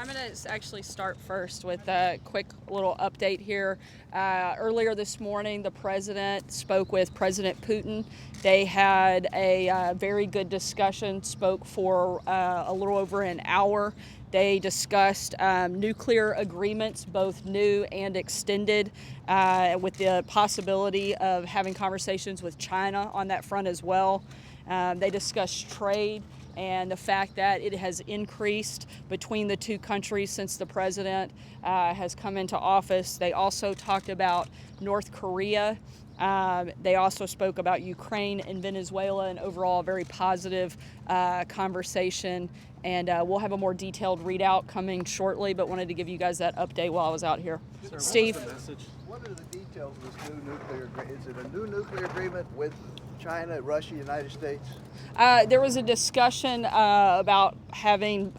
I'm going to actually start first with a quick little update here. Earlier this morning, the president spoke with President Putin. They had a very good discussion, spoke for a little over an hour. They discussed nuclear agreements, both new and extended, with the possibility of having conversations with China on that front as well. They discussed trade and the fact that it has increased between the two countries since the president has come into office. They also talked about North Korea. They also spoke about Ukraine and Venezuela, and overall a very positive conversation. And we'll have a more detailed readout coming shortly, but wanted to give you guys that update while I was out here. Sir, Steve? What are the details of this new nuclear agreement? Is it a new nuclear agreement with China, Russia, United States? There was a discussion about having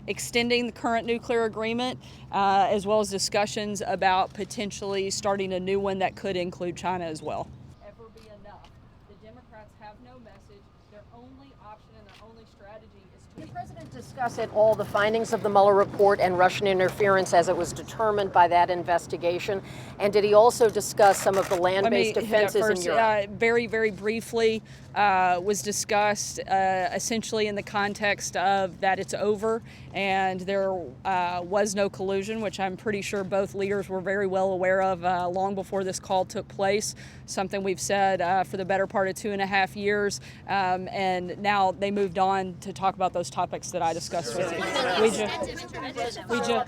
extending the current nuclear agreement, as well as discussions about potentially starting a new one that could include China as well. Ever be enough? The Democrats have no message. Their only option and their only strategy is to. Did the president discuss at all the findings of the Mueller report and Russian interference as it was determined by that investigation? And did he also discuss some of the land-based defenses in Europe? Very, very briefly was discussed essentially in the context of that it's over and there was no collusion, which I'm pretty sure both leaders were very well aware of long before this call took place, something we've said for the better part of 2.5 years. And now they moved on to talk about those topics that I discussed with you.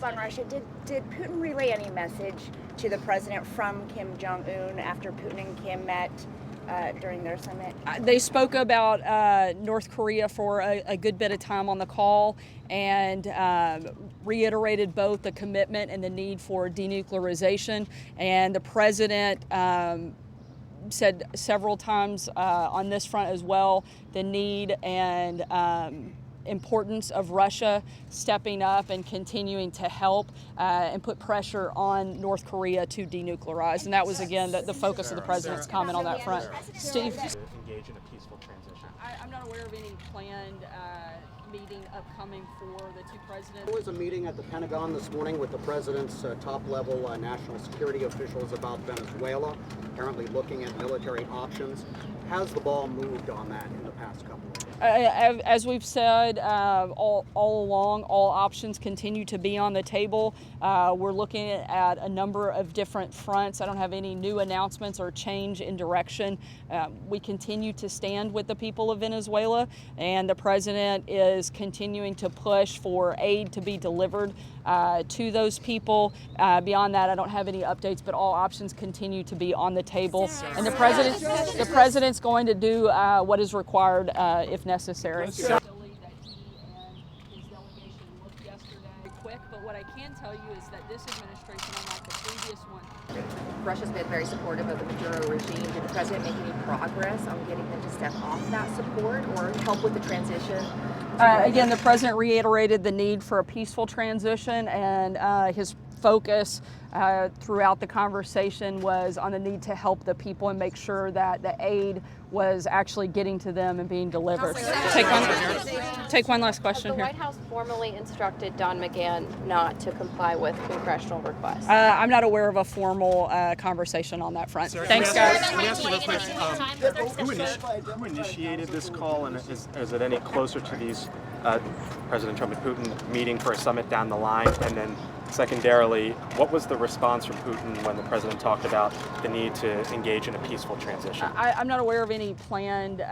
On Russia. Did Putin relay any message to the president from Kim Jong-un after Putin and Kim met during their summit? They spoke about North Korea for a good bit of time on the call and reiterated both the commitment and the need for denuclearization. And the president said several times on this front as well the need and importance of Russia stepping up and continuing to help and put pressure on North Korea to denuclearize. And that was, again, the focus of the president's comment on that front. Steve? Engage in a peaceful transition. I'm not aware of any planned meeting upcoming for the two presidents. There was a meeting at the Pentagon this morning with the president's top-level national security officials about Venezuela, apparently looking at military options. Has the ball moved on that in the past couple of days? As we've said all along, all options continue to be on the table. We're looking at a number of different fronts. I don't have any new announcements or change in direction. We continue to stand with the people of Venezuela, and the president is continuing to push for aid to be delivered to those people. Beyond that, I don't have any updates, but all options continue to be on the table. And the president's going to do what is required if necessary. That he and his delegation looked yesterday quick, but what I can tell you is that this administration, unlike the previous one, Russia's been very supportive of the Maduro regime. Did the president make any progress on getting them to step off that support or help with the transition? Again, the president reiterated the need for a peaceful transition, and his focus throughout the conversation was on the need to help the people and make sure that the aid was actually getting to them and being delivered. Take one last question here. The White House formally instructed Don McGahn not to comply with congressional requests. I'm not aware of a formal conversation on that front. Thanks, guys. Let me ask you real quick, who initiated this call, and is it any closer to these President Trump and Putin meeting for a summit down the line? And then secondarily, what was the response from Putin when the president talked about the need to engage in a peaceful transition? I'm not aware of any planned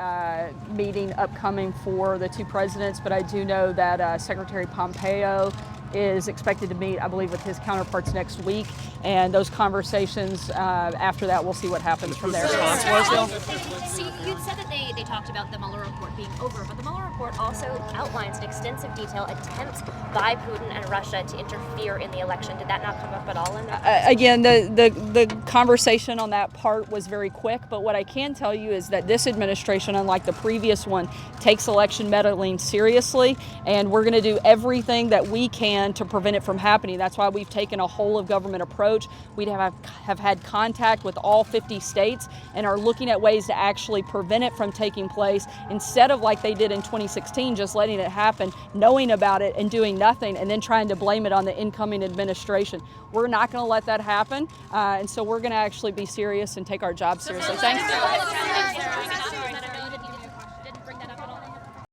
meeting upcoming for the two presidents, but I do know that Secretary Pompeo is expected to meet, I believe, with his counterparts next week, and those conversations after that, we'll see what happens from there. See, you said that they talked about the Mueller report being over, but the Mueller report also outlines in extensive detail attempts by Putin and Russia to interfere in the election. Did that not come up at all in that? Again, the conversation on that part was very quick, but what I can tell you is that this administration, unlike the previous one, takes election meddling seriously, and we're going to do everything that we can can to prevent it from happening. That's why we've taken a whole of government approach. We have had contact with all 50 states and are looking at ways to actually prevent it from taking place instead of like they did in 2016, just letting it happen, knowing about it and doing nothing, and then trying to blame it on the incoming administration. We're not going to let that happen, and so we're going to actually be serious and take our job seriously. Thanks.